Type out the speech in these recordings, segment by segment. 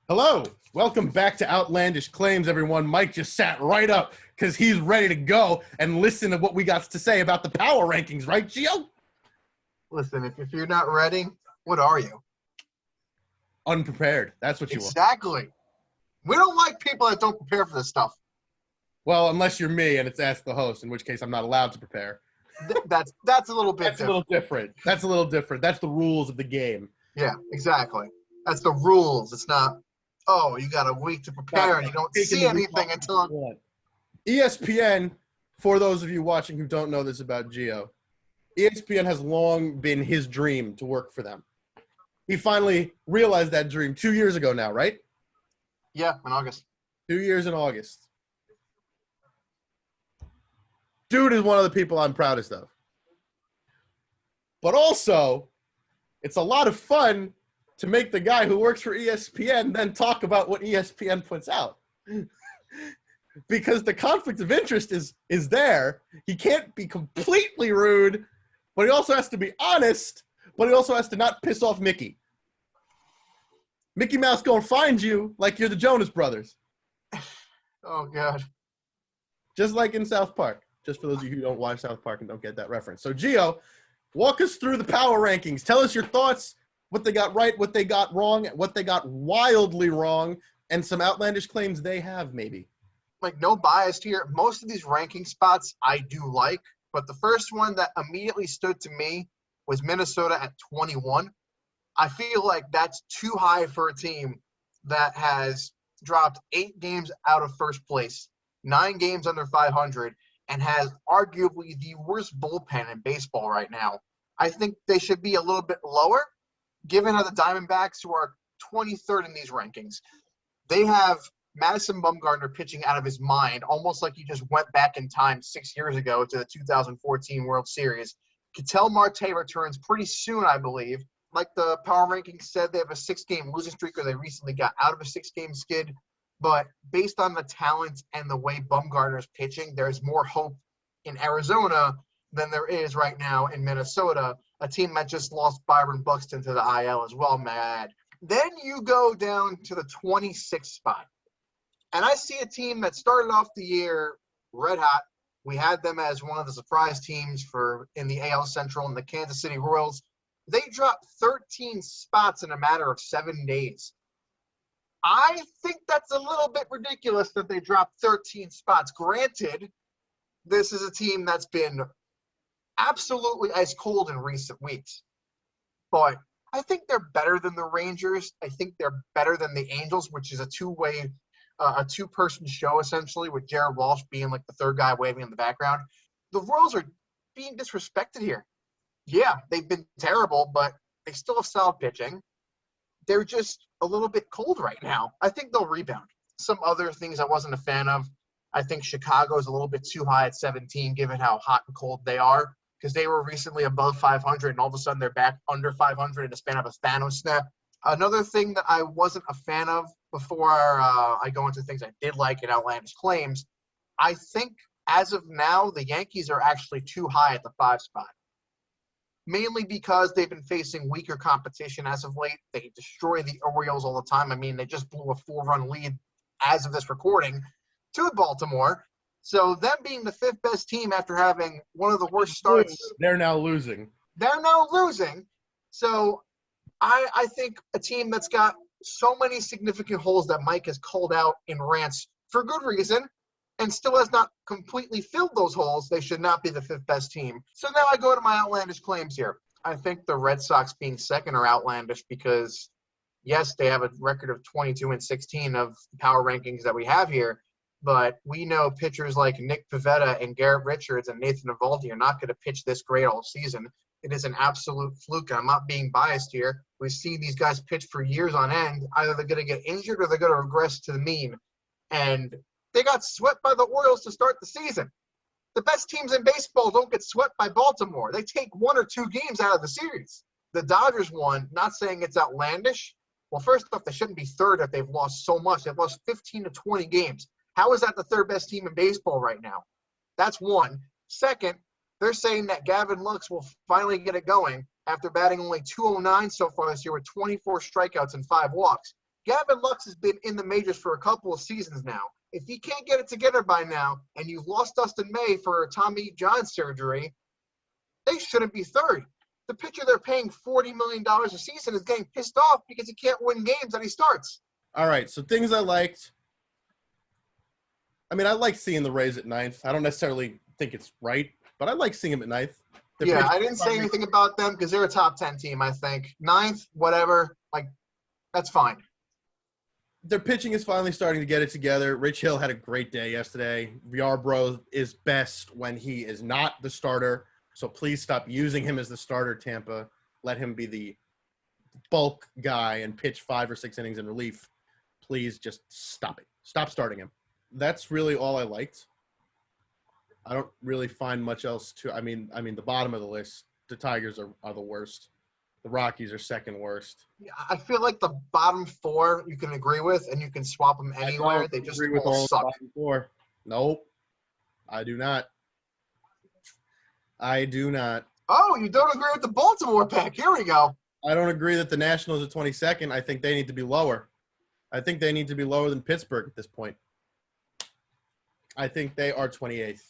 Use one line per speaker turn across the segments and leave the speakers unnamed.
Hello, welcome back to Outlandish Claims, everyone. Mike just sat right up because he's ready to go and listen to what we got to say about the power rankings, right, Gio?
Listen, if you're not ready, what are you?
Unprepared. That's what you want.
Exactly. We don't like people that don't prepare for this stuff.
Well, unless you're me and it's Ask the Host, in which case I'm not allowed to prepare.
That's a little bit
That's a little different. That's a little different. That's the rules of the game.
Yeah, exactly. That's the rules. It's not, oh, you got a week to prepare and you don't see anything until
ESPN, for those of you watching who don't know this about Gio, ESPN has long been his dream to work for them. He finally realized that dream 2 years ago now, right?
Yeah, in August.
2 years in August. Dude is one of the people I'm proudest of. But also, it's a lot of fun to make the guy who works for ESPN then talk about what ESPN puts out. Because the conflict of interest is there. He can't be completely rude, but he also has to be honest, but he also has to not piss off Mickey. Mickey Mouse gonna find you like you're the Jonas Brothers.
Oh, God.
Just like in South Park. Just for those of you who don't watch South Park and don't get that reference. So, Gio, walk us through the power rankings. Tell us your thoughts, what they got right, what they got wrong, what they got wildly wrong, and some outlandish claims they have, maybe.
Like, no bias here. Most of these ranking spots I do like, but the first one that immediately stood to me was Minnesota at 21. I feel like that's too high for a team that has dropped 8 games out of first place, 9 games under 500, and has arguably the worst bullpen in baseball right now. I think they should be a little bit lower, given how the Diamondbacks, who are 23rd in these rankings, they have Madison Bumgarner pitching out of his mind, almost like he just went back in time 6 years ago to the 2014 World Series. Ketel Marte returns pretty soon, I believe. Like the power rankings said, they have a 6-game losing streak, or they recently got out of a 6-game skid. But based on the talent and the way Bumgarner is pitching, there's more hope in Arizona than there is right now in Minnesota, a team that just lost Byron Buxton to the IL as well, mad. Then you go down to the 26th spot. And I see a team that started off the year red hot. We had them as one of the surprise teams in the AL Central, and the Kansas City Royals. They dropped 13 spots in a matter of 7 days. I think that's a little bit ridiculous that they dropped 13 spots. Granted, this is a team that's been absolutely ice cold in recent weeks. But I think they're better than the Rangers. I think they're better than the Angels, which is a two-person show, essentially, with Jared Walsh being like the third guy waving in the background. The Royals are being disrespected here. Yeah, they've been terrible, but they still have solid pitching. They're just a little bit cold right now. I think they'll rebound. Some other things I wasn't a fan of. I think Chicago is a little bit too high at 17, given how hot and cold they are, because they were recently above 500, and all of a sudden they're back under 500 in the span of a Thanos snap. Another thing that I wasn't a fan of before I go into things I did like in Outlandish Claims, I think as of now, the Yankees are actually too high at the 5 spot. Mainly because they've been facing weaker competition as of late. They destroy the Orioles all the time. I mean, they just blew a 4-run lead as of this recording to Baltimore. So them being the 5th best team after having one of the worst starts.
They're now losing.
So I think a team that's got so many significant holes that Mike has called out in rants for good reason, and still has not completely filled those holes, they should not be the 5th best team. So now I go to my outlandish claims here. I think the Red Sox being second are outlandish because, yes, they have a record of 22-16 of power rankings that we have here, but we know pitchers like Nick Pivetta and Garrett Richards and Nathan Eovaldi are not going to pitch this great all season. It is an absolute fluke, and I'm not being biased here. We've seen these guys pitch for years on end. Either they're going to get injured or they're going to regress to the mean. And they got swept by the Orioles to start the season. The best teams in baseball don't get swept by Baltimore. They take 1 or 2 games out of the series. The Dodgers won, not saying it's outlandish. Well, first off, they shouldn't be third if they've lost so much. They've lost 15 to 20 games. How is that the 3rd best team in baseball right now? That's one. Second, they're saying that Gavin Lux will finally get it going after batting only .209 so far this year with 24 strikeouts and 5 walks. Gavin Lux has been in the majors for a couple of seasons now. If he can't get it together by now, and you've lost Dustin May for Tommy John surgery, they shouldn't be third. The pitcher they're paying $40 million a season is getting pissed off because he can't win games that he starts.
All right, so things I liked. I mean, I like seeing the Rays at ninth. I don't necessarily think it's right, but I like seeing them at ninth.
Yeah, I didn't say anything about them because they're a top 10 team, I think. Ninth, whatever, like, that's fine.
Their pitching is finally starting to get it together. Rich Hill had a great day yesterday. Yarbrough is best when he is not the starter, so please stop using him as the starter, Tampa. Let him be the bulk guy and pitch 5 or 6 innings in relief. Please just stop it. Stop starting him. That's really all I liked. I don't really find much else to. I mean, the bottom of the list, the Tigers are the worst. The Rockies are second worst.
Yeah, I feel like the bottom 4 you can agree with, and you can swap them anywhere. They just
agree with
all suck.
The bottom 4. Nope, I do not. I do not.
Oh, you don't agree with the Baltimore pick? Here we go.
I don't agree that the Nationals are 22nd. I think they need to be lower. I think they need to be lower than Pittsburgh at this point. I think they are 28th.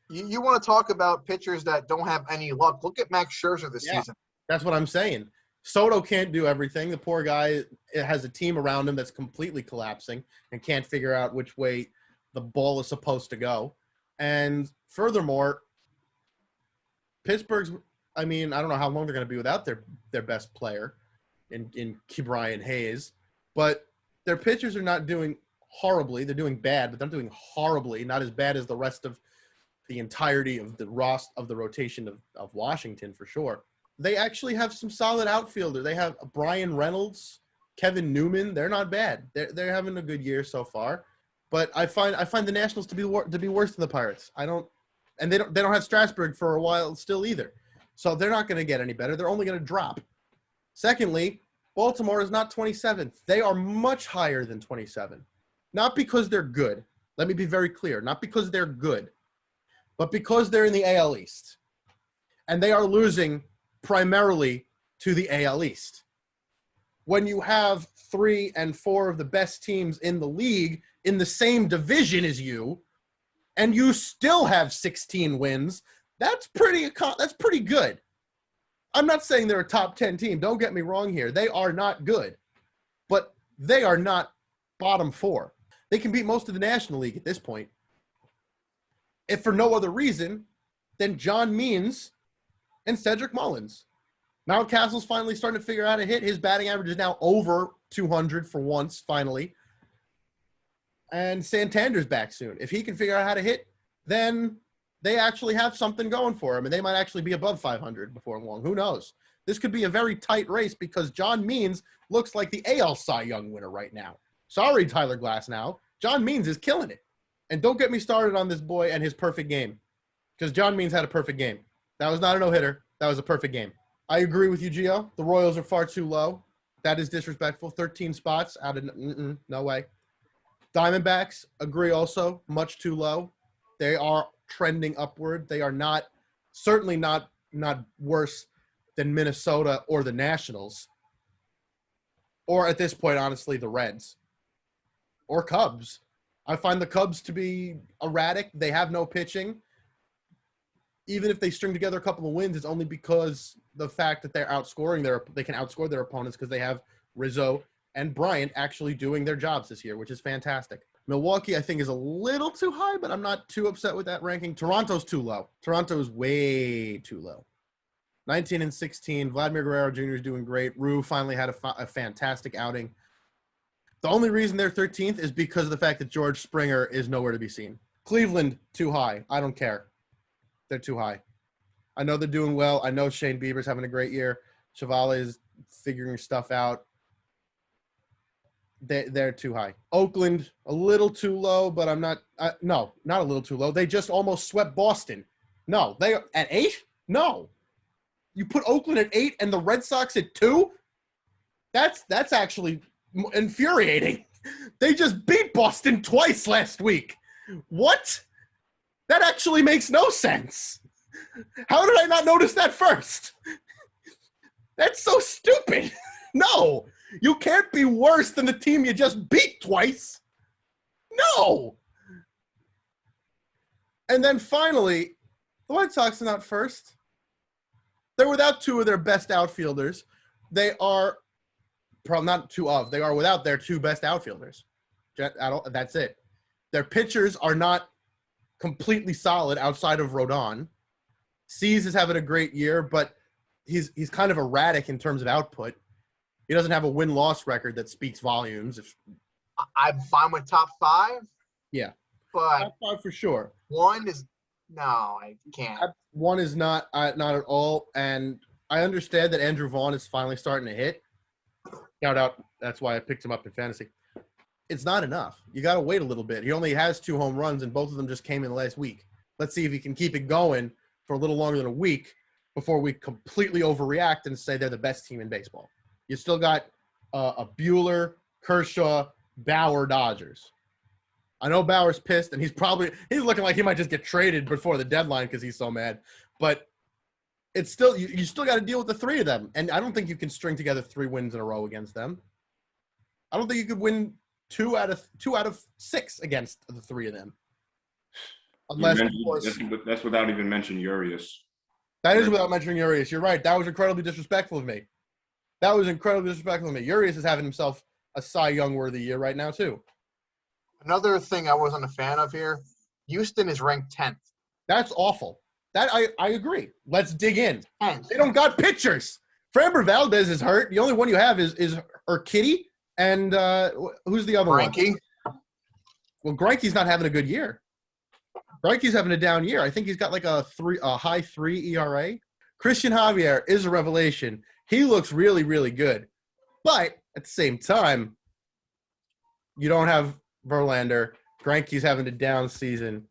You want to talk about pitchers that don't have any luck? Look at Max Scherzer this season.
That's what I'm saying. Soto can't do everything. The poor guy has a team around him that's completely collapsing and can't figure out which way the ball is supposed to go. And furthermore, Pittsburgh's, I mean, I don't know how long they're going to be without their best player in Brian Hayes, but their pitchers are not doing horribly. They're doing bad, but they're doing horribly, not as bad as the rest of the entirety of the rotation of Washington for sure. They actually have some solid outfielders. They have Brian Reynolds, Kevin Newman. They're not bad. They're having a good year so far. But I find the Nationals to be worse than the Pirates. They don't have Strasburg for a while still either. So they're not going to get any better. They're only going to drop. Secondly, Baltimore is not 27th. They are much higher than 27. Not because they're good. Let me be very clear. Not because they're good, but because they're in the AL East. And they are losing primarily to the AL East. When you have 3 and 4 of the best teams in the league in the same division as you, and you still have 16 wins, that's pretty good. I'm not saying they're a top 10 team. Don't get me wrong here. They are not good, but they are not bottom 4. They can beat most of the National League at this point. If for no other reason than John Means and Cedric Mullins. Mountcastle's finally starting to figure out how to hit. His batting average is now over 200 for once, finally. And Santander's back soon. If he can figure out how to hit, then they actually have something going for him, and they might actually be above 500 before long. Who knows? This could be a very tight race because John Means looks like the AL Cy Young winner right now. Sorry, Tyler Glasnow. John Means is killing it. And don't get me started on this boy and his perfect game, because John Means had a perfect game. That was not a no-hitter. That was a perfect game. I agree with you, Gio. The Royals are far too low. That is disrespectful. 13 spots out of no way. Diamondbacks, agree also, much too low. They are trending upward. They are certainly not worse than Minnesota or the Nationals. Or at this point, honestly, the Reds. Or Cubs. I find the Cubs to be erratic. They have no pitching. Even if they string together a couple of wins, it's only because the fact that they can outscore their opponents because they have Rizzo and Bryant actually doing their jobs this year, which is fantastic. Milwaukee, I think, is a little too high, but I'm not too upset with that ranking. Toronto's too low. Toronto is way too low. 19 and 16. Vladimir Guerrero Jr. is doing great. Rue finally had a fantastic outing. The only reason they're 13th is because of the fact that George Springer is nowhere to be seen. Cleveland, too high. I don't care. They're too high. I know they're doing well. I know Shane Bieber's having a great year. Chevalier is figuring stuff out. They're too high. Oakland, a little too low, but I'm not no, not a little too low. They just almost swept Boston. No, they are at 8? No. You put Oakland at 8 and the Red Sox at 2? That's actually infuriating. They just beat Boston twice last week. What? That actually makes no sense. How did I not notice that first? That's so stupid. No. You can't be worse than the team you just beat twice. No. And then finally, the White Sox are not first. They're without two of their best outfielders. They are not two of. They are without their two best outfielders. That's it. Their pitchers are not completely solid outside of Rodon. Cease is having a great year, but he's kind of erratic in terms of output. He doesn't have a win-loss record that speaks volumes.
I'm fine with top 5.
Yeah.
But
top 5 for sure.
One is no, I can't.
One is not at all, and I understand that Andrew Vaughn is finally starting to hit. Shout out. That's why I picked him up in fantasy. It's not enough. You got to wait a little bit. He only has 2 home runs, and both of them just came in the last week. Let's see if he can keep it going for a little longer than a week before we completely overreact and say they're the best team in baseball. You still got a Buehler, Kershaw, Bauer Dodgers. I know Bauer's pissed, and he's looking like he might just get traded before the deadline because he's so mad. But it's still you still got to deal with the 3 of them, and I don't think you can string together 3 wins in a row against them. I don't think you could win 2 out of 6 against the 3 of them. Unless, of course,
that's without even mentioning Urias.
That is without mentioning Urias. You're right. That was incredibly disrespectful of me. Urias is having himself a Cy Young worthy year right now too.
Another thing I wasn't a fan of here, Houston is ranked 10th.
That's awful. That I agree. Let's dig in.
10th.
They don't got pitchers. Framber Valdez is hurt. The only one you have is Urquidy and who's the other
Greinke.
one? Well, Greinke's not having a good year. Greinke's having a down year. I think he's got like a high 3 ERA. Christian Javier is a revelation. He looks really, really good. But at the same time, you don't have Verlander. Greinke's having a down season.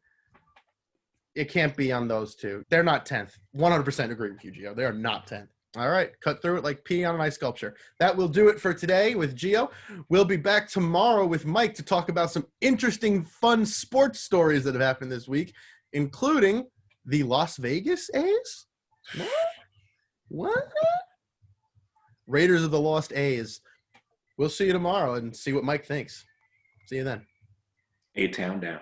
It can't be on those two. They're not 10th. 100% agree with you, Gio. They are not 10th. All right. Cut through it like peeing on an ice sculpture. That will do it for today with Gio. We'll be back tomorrow with Mike to talk about some interesting, fun sports stories that have happened this week, including the Las Vegas A's. What? Raiders of the Lost A's. We'll see you tomorrow and see what Mike thinks. See you then.
A-Town down.